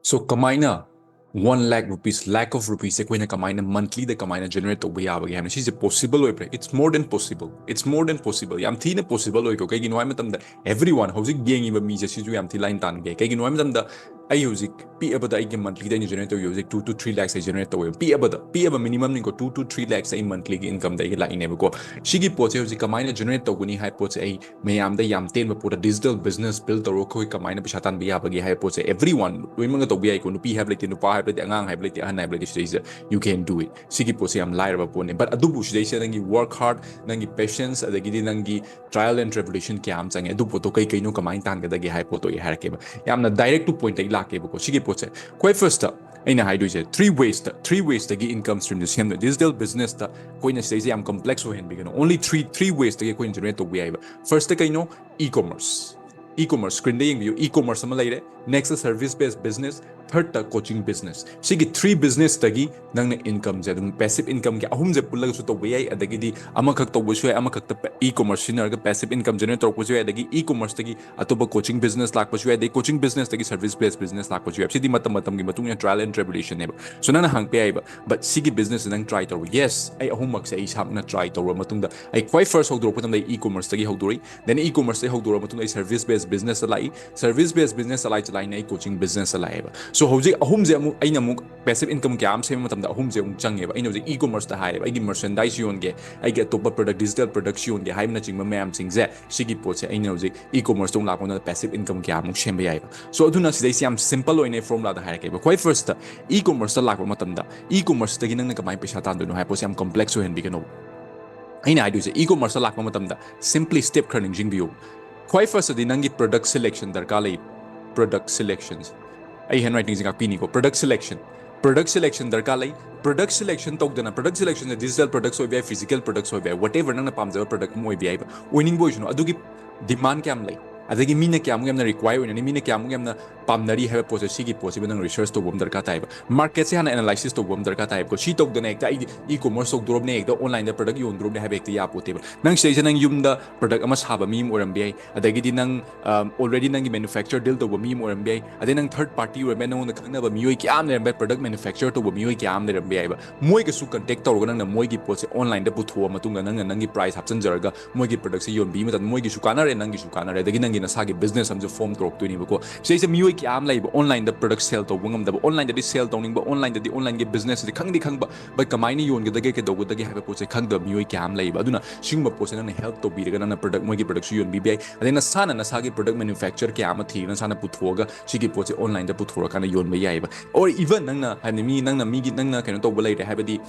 So kamaina 1 lakh rupees, lakh of rupees, koina kamaina monthly the kamaina generate to be abagi hamna. She's possible way pre. It's more than possible. It's more than possible. Yam thina possible way ko. Kaya ginawa mo tamda everyone howsik gang iba mi just you yam thi line tan gay. Kaya ginawa mo tamda ay howsik pi abada ay monthly the generate to howsik 2 to 3 lakhs ay generate to pi abada minimum ninko 2 to 3 lakhs ay monthly income da ila ine ko. Shigi po se howsik kamaina generate to guni hai po se ay mayam da yam ten po digital business build to ko kamaina pisatan bi abagi hai po se everyone we mga to bi ay ko no pi have like no pa you can do it. Sigi po siya am liar ba po ne. But adubu siya nangi work hard, nangi patience, adagidi nangi trial and tribulation kaya am sange. Adubu to kay no kamain tan kada gi hai po to i harake ba. Yam na direct to point ay lake ba ko. Sigi po siya. Quite first up. Ay na hay do siya. Three ways tagi income stream this him digital business ta koi na siya am complex ho hen bigano. Only three ways tagi koi generate to bi ba. First kay no e-commerce. E-commerce screen day view e-commerce sama laire. Next service based business. Third ta coaching business. Sigi three business tagi nang na income je dum passive income ke ahum je pulag su to bi adagi amakak to busu amakak ta e-commerce sinar ga passive income generate to busu adagi e-commerce tagi atoba coaching business lak busu adagi coaching business tagi service based business lak busu sidi matam gi matung ya trial and tribulation ne so na hang pe ai ba but sigi business nang try to yes ai ahum mak se ai sam na try to matung da ai quite first hodro putam da e-commerce tagi hodori then e-commerce se hodro matung ai service based business alai service based business alai chalai na coaching business alai ba so hojik ahum je amu aina mu passive income ke am sem matam da ahum je change ba aina hojik e-commerce ta hai ba ai gi merchandise yon ge ai ge top product digital production ge hai na ching ma am sing je sigi po che aina hojik e-commerce tong la ko na passive income ke am sem ba yai ba so aduna sidai siam simple oine formula da hai ke ba quite first e-commerce ta lak ba matam da e-commerce ta gi nang na kamai paisa tan do no hai po siam complex ho hen bi gano aina ai do je e-commerce ta lak ba matam da simply step khurning jing view quite first di nangi product selection darka lai product selections I handwriting is pini ko product selection darka lai product selection tok dana product selection digital products or physical products or whatever nang na pamjaba product mo bi ba winning boy no adugi demand kam lai adagi mina kya mu yamna require ni mina kya mu yamna pamnari have process sigi possible nang research to bom darka tai ba market se hana analysis to bom darka tai ko shi tok dana ekta e-commerce tok drop ne ekta online da product yon drop ne have ekta ya pote ba nang sei nang yum da product ama saba mi oram bi adagi di nang already nang manufacturer deal to mi oram bi adai nang third party or men nang khangna ba mi kya am ne product manufacturer to mi kya am ne ram bi ba moi ga su contact to nang na moi gi pote online da putho matung nang nang gi price hapchan jaraga moi gi product se yon bi ma moi gi su kana re nang gi su kana re adagi nang na sagi business am jo form drop to ni ba ko sei se mi ki am lai ba online the product sell to bungam da online the sell to ning ba online the online ge business the khang ba ba kamai ni yon ge da ge ke do da ge ha po se khang da mi ki am lai ba aduna sing ba po se na help to bi ga na product mo gi product yon bi bi adena sana na sagi product manufacturer ke am thi na sana puthoga sigi po se online da puthora kana yon ba yai ba or even nang na ha mi nang na mi gi nang na keno to ba lai re ha ba di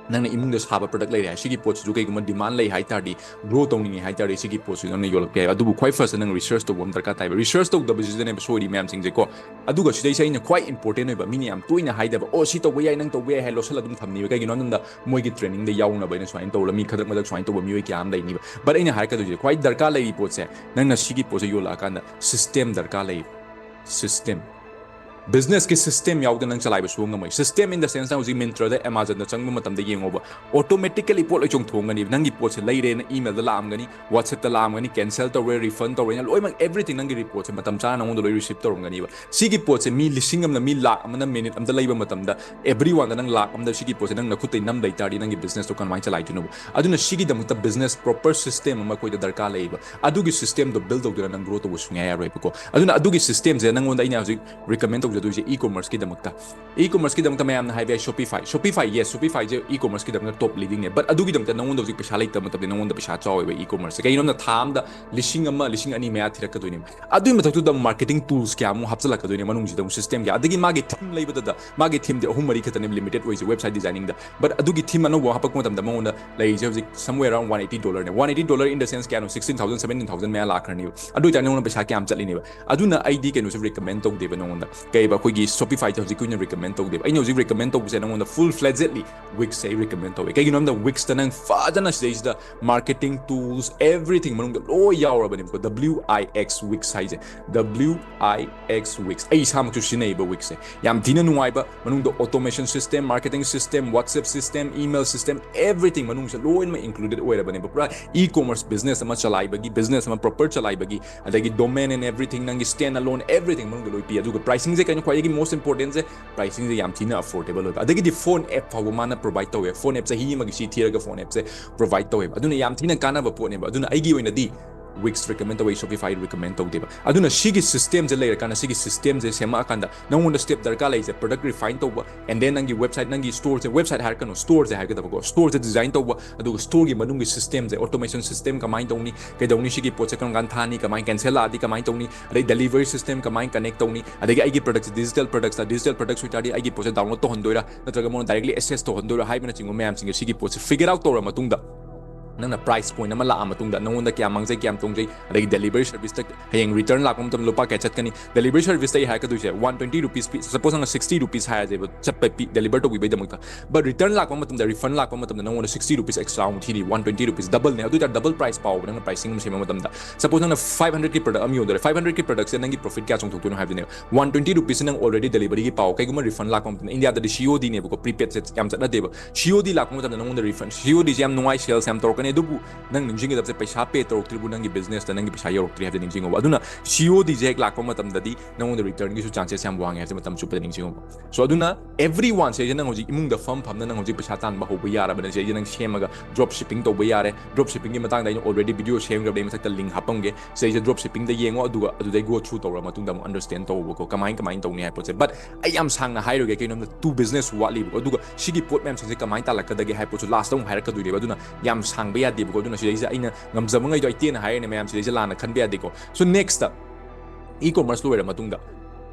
nang na imung da saba product lai sigi po chu kai gum demand lai hai tar di grow tong ni hai tar sigi po chu nang na yolak pe adu quite first nang research to bom darka tai research to da business ne so di ma'am sing je ko adu ga sidai sai na quite important ba mini am toina hai da o si to ba yai nang to ba hai lo sala dum thamni kai gi non da moi gi training da yaw na ba na swain to la mi khadak madak swain to ba mi ki am dai ni ba but ina hai ka do je quite darka lai po se nang na sigi po se yola kan system darka lai system business ke system yaw nang chalai ba suang mai system in the sense na uji Myntra da Amazon da changma matam da yengo ba automatically pot lai chong thong gani nang gi pot se lai re na email da lam gani WhatsApp da lam gani cancel to refund to na loi mang everything nang gi report se matam cha nang loi receive to gani ba sigi pot se mi lising am na mi lakh am na minute am da lai ba matam da everyone da nang lakh am da sigi pot se nang na khutai nam dai tar di nang gi business to kan mai chalai tu no aduna sigi da mutta business proper system am ko da darka lai ba adu gi system do build to nang grow to sunga ya roi ko aduna adu gi system je nang on da ina recommend to e-commerce ki damakta e-commerce ki damakta mayam na hai Shopify yes Shopify je e-commerce ki damakta top leading ne but adu gi damakta nang on da pesa lai ta matab nang on da pesa chaw ba e-commerce kai non da tham da lishing ani maya thirak ka doini adu matak tu da marketing tools kya mu hapsala ka doini manung ji da system kya adagi magi theme lai ba da magi theme de ahum mari khatane limited wise website designing da but adu gi theme anu hapak matam da mangon da lai je somewhere around $180 ne $180 in the sense kya no 16,000 17,000 maya lakh ni adu ja nang on pesa kya am chatli ne ba adu na id ke no se recommend to de ba nang on da kai ba khoi Shopify to hojik kuina recommend to de ai no hojik recommend to se nang on the full fledgedly Wix say recommend to kai ginom da Wix ta nang fadana stage da marketing tools everything manung da lo yaw ba nim ko WIX Wix size WIX Wix ai sam chu sinai ba Wix yam dina nuai ba manung da automation system marketing system WhatsApp system email system everything manung se lo in ma included oira ba nim pura e-commerce business ama chalai ba gi business ama proper chalai ba gi adagi domain and everything nang stand alone everything manung da lo pi adu ga pricing je second ꯈ꯭ꯋꯥꯏꯗꯒꯤ most important ꯁꯦ pricing ꯁꯦ ꯌꯥꯝ ꯊꯤꯅ affordable ꯑꯣꯏꯕ ꯑꯗꯒꯤꯗꯤ phone app ꯐꯥꯎꯕ ꯃꯥꯅ provide ꯇꯧꯋꯦ phone app ꯆꯍꯤ ꯑꯃꯒꯤ ꯁꯤ ꯊꯤꯔꯒ phone app ꯁꯦ provide ꯇꯧꯋꯦꯕ ꯑꯗꯨꯅ ꯌꯥꯝ ꯊꯤꯅ ꯀꯥꯟꯅꯕ ꯄꯣꯠꯅꯦꯕ ꯑꯗꯨꯅ ꯑꯩꯒꯤ ꯑꯣꯏꯅꯗꯤ Wix recommend tawai Shopify recommend tawdeba aduna shigi system je leirkana shigi system je sema akanda nangonda step darka laise product refine tawba and then nangi website nangi store je website harkano store je harkadaba ko store je design tawba aduga store gi manungi system je automation system kamai tawni kaidawni shigi poche kan gan thani kamai cancel adi kamai tawni adai delivery system kamai connect tawni adagi aigi products digital products witadi aigi poche download to hondoira natraga mon directly access to hondoira haibana chingo mayam singa shigi poche figure out tawra matungda nangna price point ama la amatungda nangonda kya mangjai kyam tongjai adagi delivery service ta hayeng return la kom tam lupa ka chat kani delivery service ta ha ka duise 120 rupees suppose nga 60 rupees ha je chat pa deliver to bi damta but return la kom tam da refund la kom tam nangonda 60 rupees extra on thini 120 rupees double ne adu ta double price paw nang pricing ma sema tam da suppose nga 500 ki product am yodare 500 ki product se nangi profit kya chong thok tu no have ne 120 rupees nang already delivery ki paw kai guma refund la kom tam india da COD ne ko prepaid set yam chat na deba COD la kom tam nangonda refund COD jam nuai sales am tor dubu nang ningjing da paisa pay torok tribu nangi business da nangi paisa yorok tri have ningjing over aduna COD je ek lakpa matam dadi nang the return gi su chances yam wang have matam chupa ningjing over so aduna everyone say nang hoji imung da firm pham nang hoji paisa tan ba ho ba yara ba say nang shemaga drop shipping to ba yare drop shipping gi matang da already video share ga dai masak link hapam ge say drop shipping da yengo aduga adudai go through to ra matung da understand to ko kamai to ni hypothesis but I am sang na hairo ge kainom two business wali aduga shigi pot mem se kamai ta lakada ge hypothesis last dong haira ka du aduna yam sang ba ya di ko duna sidai aina ngamjaba ngai do iten haire ne mayam sidai lana khanbe adiko so next e-commerce lo era matungda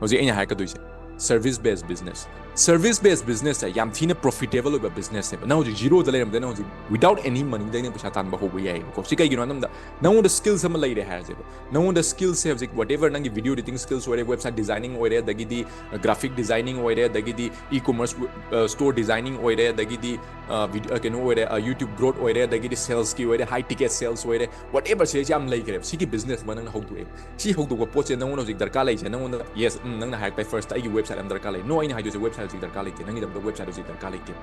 hoji aina haika duise service based business yam thina profitable over business ne now zero da leram now without any money da ne paisa tan ba ho ba yai ko sikai gino namda now the skills am lai re ha je now the skills have whatever nangi video editing skills or website designing or dagi di graphic designing or dagi di e-commerce store designing or dagi di video keno or YouTube growth or dagi di sales ki or high ticket sales or whatever se jam lai kare siki business manang how to si how to ko poche now no darka lai je now yes nang na hack by first ai website am darka lai no ai ha website darka lite nangi dam website darka lite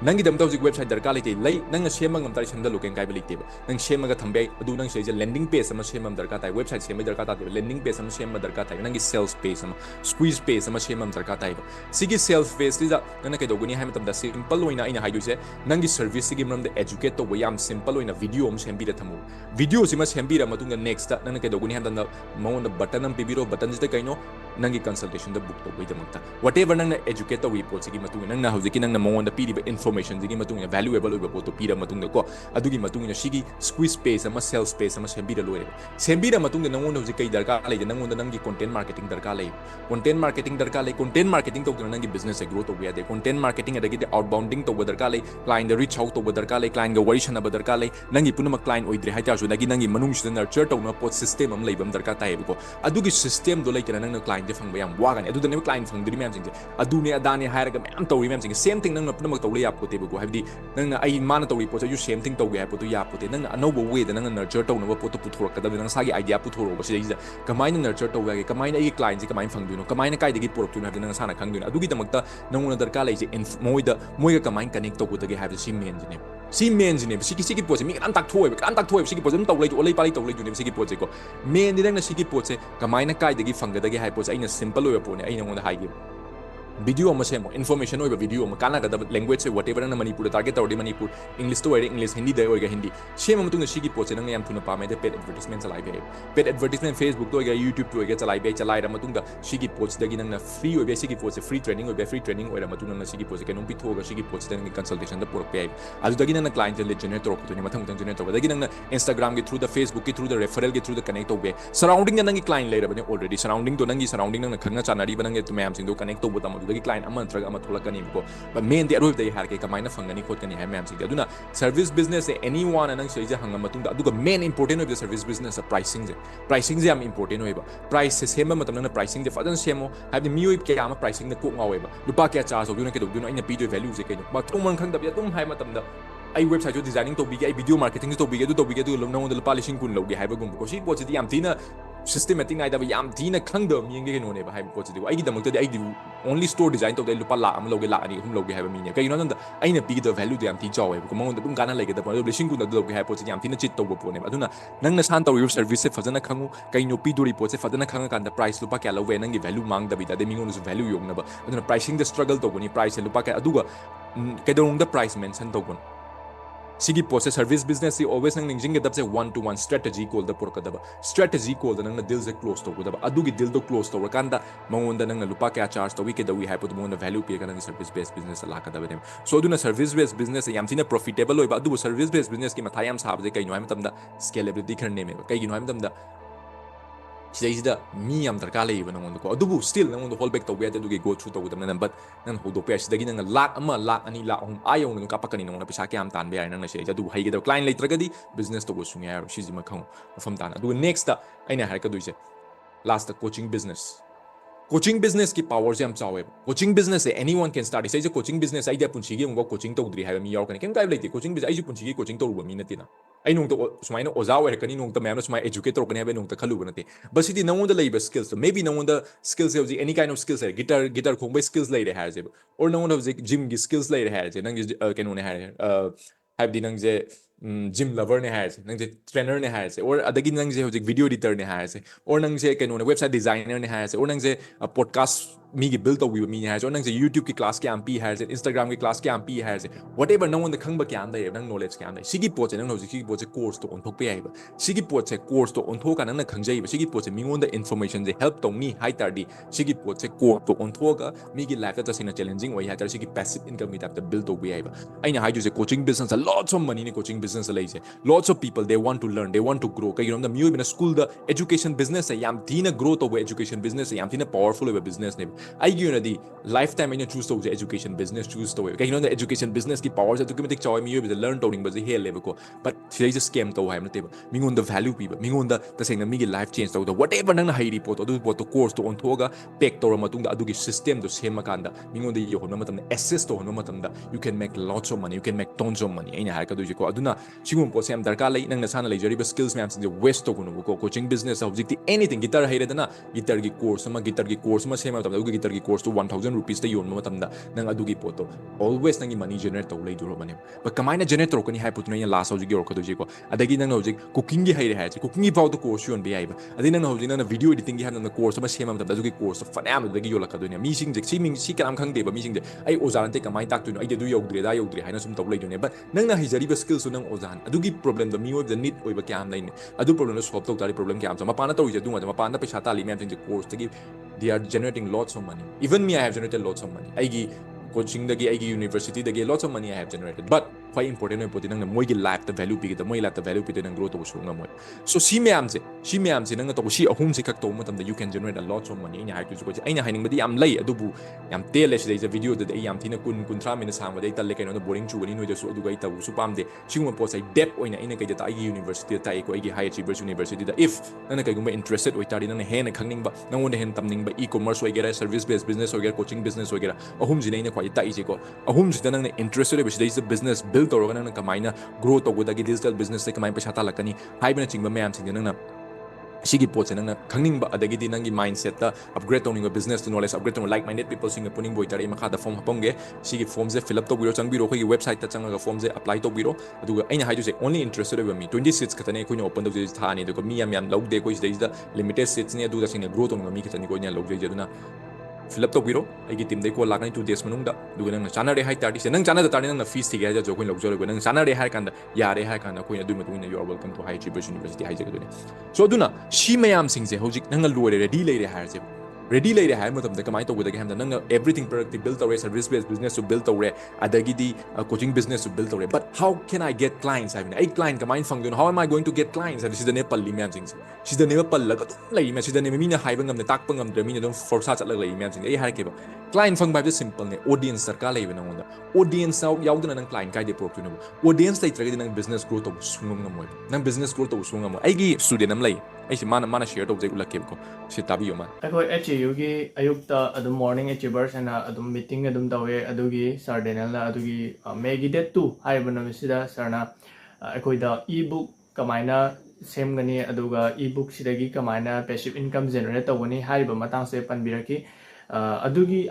nangi dam website darka lite lai nang shema ngam tar sanda loken kai lite nang shema ga thambe adu nang se landing page ama shema darka tai website shema darka ta landing page ama shema darka tai nangi sales page ama squeeze page ama shema darka tai sigi sales page ida nang kai doguni hai matam da simple oina ina haidu se nangi service sigi mram da educate to yam simple oina video am sembi da thamu video sima sembi ra matunga next nang kai doguni han da mon button am pibiro button jita kaino nangi consultation da book to bai da makta whatever nang educate to report sigi matunga nang na hojiki nang na mon da piriba information sigi matunga valuable oiba poto pira matunga ko adugi matunga sigi squeeze space ama sales space ama sembi da loire sembi da matunga nang on hojiki kai darka lai nang on nangi content marketing darka lai content marketing to nangi business grow to ya de content marketing adagi outbounding to darka lai client reach out to darka lai client ga wari shana darka lai nangi punama client oidre ha ta so nagi nangi manung sida nurture to na pot system am laibam darka tai ko adugi system do lai kana nang client de fang bayam wagani adu da ne client fang diri mem sing adu ne adani hairaga mem to mem sing same thing nang na punama to lai yap ko te ko habdi nang ai mana to report you same thing to ga po to yap ko te nang anobo way da nang nurture to na pot to puthor ka da nang sagi idea puthor ba sida kamai na nurture to ga kamai na ai client ji kamai fang du no kamai na kai de gi porok tu na nang sana khang du adugi da makta nang na darka lai je moida moiga kamai connect to ko da ga have si main ji ne si main ji ne siki pot mi kan tak thoi siki pot to lai to lai pali to lai du ne siki pot ko main di nang na siki pot kamai na kai de gi fang ga da ga hai pot aina simple oya po ne aina ngona hai gi video ama semo information oiba video ama kana ga language se whatever na manipur target tawdi manipur english to english hindi da oiga hindi sema mutunga sigi poche nang yam thuna pame de paid advertisement chalai be paid advertisement facebook to oiga youtube to oiga chalai ra matunga sigi poche dagi nang na free oiba sigi poche free training oira matunga na sigi poche kanum pithoga sigi poche dang consultation da porok pe adu dagi nang na client le generate to ko ni mathang generate to dagi nang na instagram ge through the facebook ge through the referral ge through the connect to be surrounding nang client le ra bane already surrounding to nang surrounding nang khanga chanari banang to mayam sing do connect to botam dagi client ama ntrag ama tholakani ko but main de aroi dai har ke kamaina fangani khotkani hai ma'am sing aduna service business se anyone anang sei ja hangam matung da aduga main important of the service business pricing je am important hoiba price se sema matam na pricing de fadan semo have the mioi ke ama pricing de ko ngawe ba lupa ke cha so duna ke duna ina pi value je ke ba tum man khang da ya tum hai matam da ai website jo designing to bige ai video marketing to bige du nang on the lupa lising kun logi hai ba gum ko si po chi yam thina systematic naidaba yam thina khangda mi nge no ne ba haiba pot I gi damak de I di only store design to de lupa la am loge la ani hum loge haiba mi ne kai no nda aina pi the value de yam thi chawe ko mangon dum kana lege da po blessing kun da loge hai pot yam thina chit to po ne aduna nang na san to your service se fazana khangu kai no pi dori pot se fazana khanga kan da price lupa kya loge nang gi value mang da bi da de mi ngon value yong na ba aduna pricing the struggle to ni price lupa ka aduga kai dong da price mention to gon sigi pose service business si always nang ningjing ge dabse one to one strategy call the porkadaba strategy call the nang deal se close to gudaba adugi deal do close to kanda mangonda nang lupa kya charge to we ke da we have to monda value pe kana service based business la ka da bene so aduna service based business yam thina profitable oiba adu service based business ki mathayam sabje kai no am tamda scalability khar ne me kai gi no am tamda Sida mi am darka lei ba nang ko adubu still nang hold back to we adu go through to them but nang hold up sida gi nang lakh ama lakh ani lakh hum ayo nang ka pakani nang pisa kyam tan be nang se adu hai gi da client leitragadi business to go sunga shi ji ma khang from tan adu next aina har ka duise last coaching business coaching business ki power jam chawe coaching business anyone can start is a coaching business idea punchi gi ngo coaching to dri ha mi yaw kan ken kai lei coaching business ai punchi gi coaching to ru mi natina ai nong to sumaina oza wa kani nong to ma'am sumai educator kani ha nong to khalu banate but sidi nong the labor skills so maybe nong the skills any kind of skills guitar khong by skills lai ha je or nong the gym gi skills lai ha je nang kanu ne ha have di nang je gym lover ne ha je nang je trainer ne ha je or adagi nang je video editor ne ha je or nang je kanu ne website designer ne ha je or nang je podcast me build up with me has or nang je YouTube ki class ki amp has Instagram ki class ki amp has whatever nang on the khang ba ki am da nang knowledge ki am da sigi pot nang logic ki pot course to on thok pe ai ba sigi pot course to on thok ka nang na khang jai ba sigi pot mi on the information je help to me high tar di sigi pot course to on thok ka mi ki life ta sina challenging way ha tar sigi passive income ki ta build to be ai ba ai na ha ju je coaching business lots of money ni coaching business lai je lots of people they want to learn they want to grow ka you know the mu in a school the education business yam thina growth of education business yam thina powerful of business ne I give you the lifetime in choose to education business choose to you know the education business ki powers to give choice me you learn to but here level ko but there is a scam to have not me on the value people me on the saying me life change to whatever nang high report do to course to on thoga pack to matung da adugi system to same kanda me on the yo no matam access to no matam da you can make lots of money you can make tons of money aina har ka do ko aduna singum po sem darka lai nang na sana lai jari skills me am sin waste to ko coaching business object anything guitar hai redana guitar ki course ma same matam da guitar course to 1000 rupees ta yon matam da nang adugi poto always nang money generate to lay duro mane but kamaina generate to kani hai putna ya last hoji ko do ji ko adagi nang hoji cooking gi hai re hai cooking gi pau to course yon be ai ba adagi nang hoji nang video editing gi han nang course ma same matam da adugi course fanam da gi yola ka do ne mi sing je si kalam khang de ba mi sing je ai ozan te kamai tak tu no ai de du yogdre da yogdre hai na sum to lay do ne but nang na hijari ba skills nang ozan adugi problem da mi of the need oi ba kyam lai ne adu problem solve to tari problem kyam ma pana to je du ma pana pe chata li me am je course te gi they are generating lots of money. Even me, I have generated lots of money. I coaching dagi, I university dagi, lots of money I have generated. But quite important na poti nang moi gi life the value pigita, moi life the value pigita nang growth to sunga moi. So si me am se nang to si ahum se kak to mo tam that you can generate a lots of money. Ina hai tu ko ai na haining badi am lai adubu yam tele se a video that ai yam thina kun tra min sam ba dai tal le kai no boring chu ni no je su aduga ita su pam de singum po sai depth oina ina kai da ai university ta ai ko ai high achievers university da if nang kai gumba interested oi tari nang hen khangning ba nang on hen tamning ba e-commerce oi gera service based business oi gera coaching business oi gera ahum ji nei na kwai ta ai ko ahum ji nang interested ba is a business build to nang kamaina grow to go da digital business se kamai paisa ta lakani haibna chingba mayam sing nang na sigi pot nang khangning ba adagi di nang gi mindset ta upgrade to ning business to knowledge upgrade to like minded people sing puning boy tari makha da form hapong ge sigi form je fill up to biro chang biro khoi website ta chang ga form je apply to biro aduga aina haidu se only interested with me 20 seats katane khoi open to je tha ni de ko mi yam log de ko is the limited seats ne adu da sing grow to mi katani ko nya log je aduna fill up to biro ai gi team de ko lakani 2 days manung da du nang chana re hai 30 se nang chana da tari nang fees ti ga ja jo khoi log jo re nang chana re hai kan da ya re hai kan da khoi adu ma tu you are welcome to high achievers university hai je ga du so aduna shi mayam sing je hojik nang lo re ready le re hai je ready lay hai matam da kamai to go da ham da nang everything product built away service based business to built away adagi di coaching business to built away but how can I get clients I mean a client kamai function how am I going to get clients and this is the nepal li myam sing this is the nepal la lai me this is the ne mi na hai bangam ne tak pangam de mi ne dum forsa chat lag lai myam sing ai har ke ba client fang by the simple ne audience sarka lai na onda audience now yaudna nang client kai de pro tu no audience lai tragedi nang business growth to sungam ngam moi nang business growth to sungam moi ai gi student am lai ai si mana share to je ulak ke ko si tabi yo man ai yugi ayukta adum morning achievers and adum meeting adum tawe adugi sir Denil na adugi May gi date 2 haibana misida sarna akoi da ebook kamaina ꯁꯦꯝꯒꯅꯤ ꯑꯗꯨꯒ ebook ꯁꯤꯗꯒꯤ ꯀꯃꯥꯏꯅ passive income generate ꯇꯧꯒꯅꯤ ꯍꯥꯏꯔꯤꯕ ꯃꯇꯥꯡꯁꯦ ꯄꯟꯕꯤꯔꯛꯈꯤ ꯑꯗꯨꯒꯤ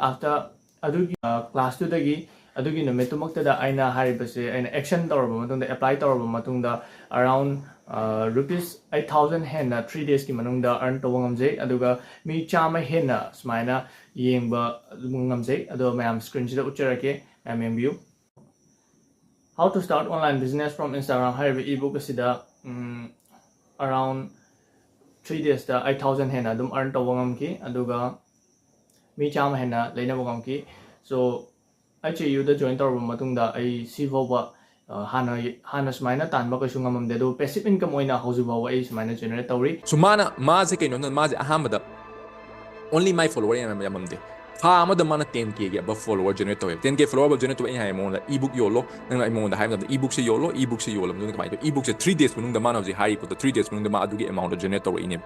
ꯑꯗꯨꯒꯤ ꯀ꯭ꯂꯥꯁꯇꯨꯗꯒꯤ ꯑꯗꯨꯒꯤ ꯅꯨꯃꯤꯠꯇꯨꯃꯛꯇꯗ ꯑꯩꯅ ꯍꯥꯏꯔꯤꯕꯁꯦ ꯑꯩꯅ ꯑꯦꯛꯁꯟ ꯇꯧꯔꯕ ꯃꯇꯨꯡꯗ ꯑꯦꯄ꯭ꯂꯥꯏ ꯇꯧꯔꯕ ꯃꯇꯨꯡꯗ ꯑꯔꯥꯎꯟ ꯔꯨꯄꯤꯁ 8,000 ꯍꯦꯟꯅ 3 daysꯀꯤ ꯃꯅꯨꯡꯗ ꯑꯔꯟ ꯇꯧꯕ ꯉꯝꯖꯩ ꯑꯗꯨꯒ ꯃꯤ 100 ꯍꯦꯟꯅ ꯁꯨꯃꯥꯏꯅ ꯌꯦꯡꯕ ꯉꯝꯖꯩ ꯑꯗꯣ ꯃꯌꯥꯝ ꯁ꯭ꯀ꯭ꯔꯤꯟꯁꯤꯗ ꯎꯠꯆꯔꯛꯀꯦ ꯃꯌꯥꯝ ꯌꯦꯡꯕꯤꯌꯨ How to start online business from Instagram ꯍꯥꯏꯔꯤꯕ ebook ꯑꯁꯤꯗ around 3 daysꯗ 8,000 ꯍꯦꯟꯅ ꯑꯗꯨꯝ earn ꯇꯧꯕ ꯉꯝꯈꯤ ꯑꯗꯨꯒ ꯃꯤ 100 ꯍꯦꯟꯅ ꯂꯩꯅꯕ ꯉꯝꯈꯤ so HAUꯗ join ꯇꯧꯔꯕ ꯃꯇꯨꯡꯗ ꯑꯩ ꯁꯤ ꯐꯥꯎꯕ ꯍꯥꯟꯅ ꯁꯨꯃꯥꯏꯅ ꯇꯥꯟꯕ ꯀꯩꯁꯨ ꯉꯝꯃꯝꯗꯦ ꯑꯗꯨ passive income ꯑꯣꯏꯅ ꯍꯧꯖꯤꯛ ꯐꯥꯎꯕ ꯑꯩ ꯁꯨꯃꯥꯏꯅ generate ꯇꯧꯔꯤ So maze kaino maze ahambada only my follower yamamde ha amada mana 10k ge above follower generate tawe 10k follower above generate tawe hai monda ebook yolo nang ai monda hai ebook se yolo mudun kamai ebook se 3 days munung da mana hoji hari ko 3 days munung da ma adugi amount generate tawe ine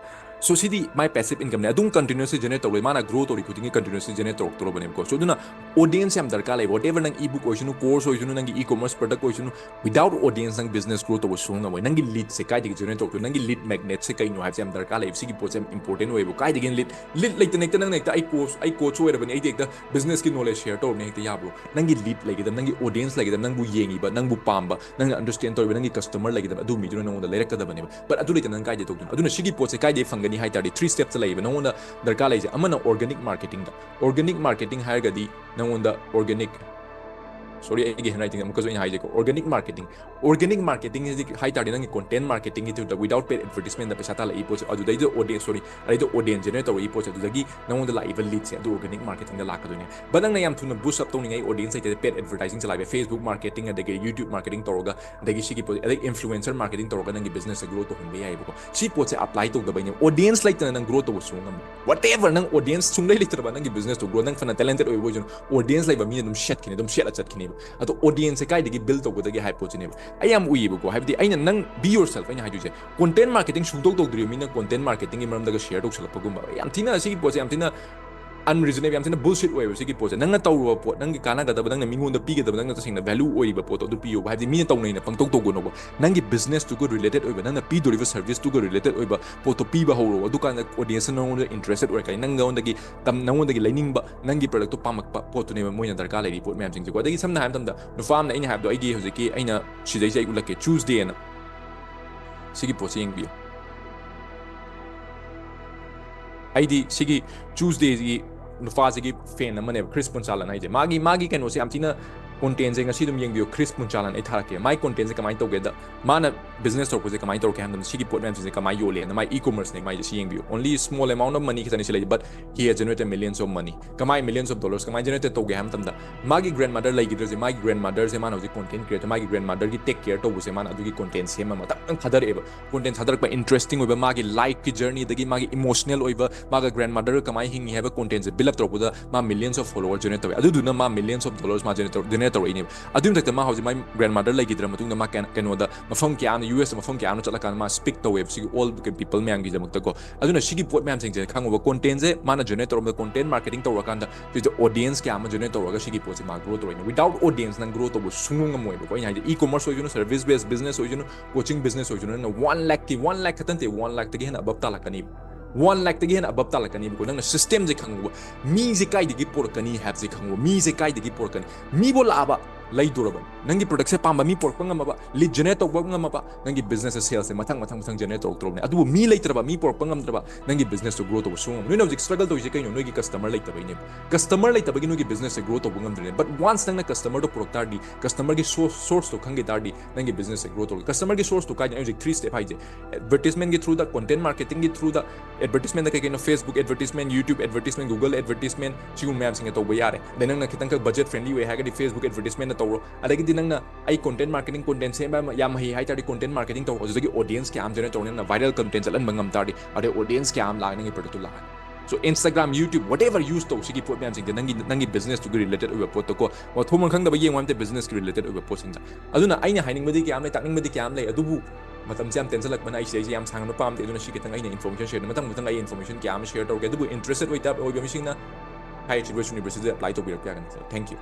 so sidi my passive income ne adum continuously generate tawe mana grow tori khudingi continuously generate tawe bane ko so duna audience yam darka lai whatever nang ebook oisunu course oisunu nang e-commerce product oisunu without audience nang business grow tawe sunga boy nang lead se kai dige generate tawe nang lead magnet se kai no hai yam darka lai sigi pot sem important way bo kai dige lead like the nang like I coach oira bani ai dige business ki knowledge share tawe ne dige yabro nang lead like the nang audience like the nang bu yengi ba nang bu pamba nang understand tawe nang customer like the adu mi duna nang da lerak da bani but adu le nang kai de tok aduna sigi pot se kai de fangani hai tari 3 steps la iba nang darka lai je amana organic marketing hai ga di nang organic sorry again writing because in high organic marketing is high tardy content marketing it without paid advertisement the pesata la ipo adu dai audience sorry ai the audience generate or ipo adu dagi nang the live leads adu organic marketing da lakadune but nang yam thuna boost up towning ai audience ai paid advertising chala Facebook marketing adagi YouTube marketing toroga adagi sigi po adagi influencer marketing toroga nang business grow to hunbe ai ko si po se apply to da bai audience like nang grow to sungam whatever nang audience sungai litraba nang business to grow nang fana talented oi bo audience like ba mi dum shet kini dum shet achat kini ato audience kai digi build to dagi hype pochine I am uibo ko habdi aina nang be yourself aina haju je content marketing sungtok to dri mina content marketing gi maram daga share to sala pagumba yam thina sigi poche yam thina unreasonable yam thina bullshit way sigi poche nang tawruba pot nang kana ga da nang mingon da pige da nang tasing value oiba pot du piyo habdi mina tawnai na pangtok to gono nang gi business to go related oiba nang pi deliver service to go related oiba pot to piba horo adu kan audience nang interested or kai nang ga ondagi tam nang ondagi lining ba nang gi product to pamak pot to ne moina darka lai report ma'am jing ko adagi samna ham tam da no farm na ina have do idea hojiki aina sidai sai ulake Tuesday na sigi pot sing bi ID sigi Tuesday gi nufa sigi fan na mane Chris Punchalan ai je magi kano se amtina content je ngasi dum yeng bio Chris Punchalan ai tharake my content je kamai togeda mana business tor je kamai tor ke ham sigi pot man je kamai yole na my e-commerce ne mai je yeng bio only small amount of money kitani sile but he has generated millions of money kamai millions of dollars kamai generated to ge ham tam da magi grandmother like it je my grandmother je mana hoji content creator my grandmother gi take care to bu se mana adu gi content se ma ta khadar eba content khadar pa interesting oiba magi life ki journey dagi magi emotional oiba maga grandmother kamai hingi have content je build up to bu da ma millions of followers generate to adu na ma millions of dollars ma generate to ini adum tak ma hoji my grandmother like it matung da ma kano da mafam kya na US mafam kya na chala kan ma speak to web sigi all people me angi jamak ko aduna sigi pot me am sing je khango content je mana generate to content marketing to rakanda the audience kya ma generate to ga sigi pot ma grow to without audience nan grow to bu sungum moy ko ina e-commerce o service based business o coaching business o na 1 lakh katante 1 lakh tagi hena above talakani 1 lakh tagi hena above talakani ko nang system je khango mi je kai digi porkani have je khango mi je kai digi porkani mi bol aba lay duraban nangi product se pamba mi pork pangama lead generate to ngama ba nangi business sales se mathang generate to trobne adu mi leitraba mi pork pangam traba nangi business to grow to sung no no struggle to je kai no gi customer leitaba ine customer leitaba gi no gi business se grow to ngam dre but once nang customer to product tardi customer gi source to khangi tardi nangi business se grow to customer gi source to kai je 3 step hai je advertisement gi through the content marketing gi through the advertisement da kai no Facebook advertisement YouTube advertisement Google advertisement sigum map singa to ba yare then nang kitang budget friendly way ha ga di Facebook advertisement tawro adagi dinang na ai content marketing content se ma yam hi hai tari content marketing tawro jagi audience ke am generate tawne na viral content chalan bangam tari ade audience ke am lagning gi product la so Instagram YouTube whatever use to sigi pot ma'am sing nangi business to related over pot ko wa thomon khang da ba yeng wam te business ki related over pot sing aduna aina haining madi ki am lai takning madi ki am lai adubu matam jam tension lak bana ai sei jam sang no pam te aduna sigi tang aina information share matang ai information ki am share to ge adubu interested with that oi bi missing na high university apply to be thank you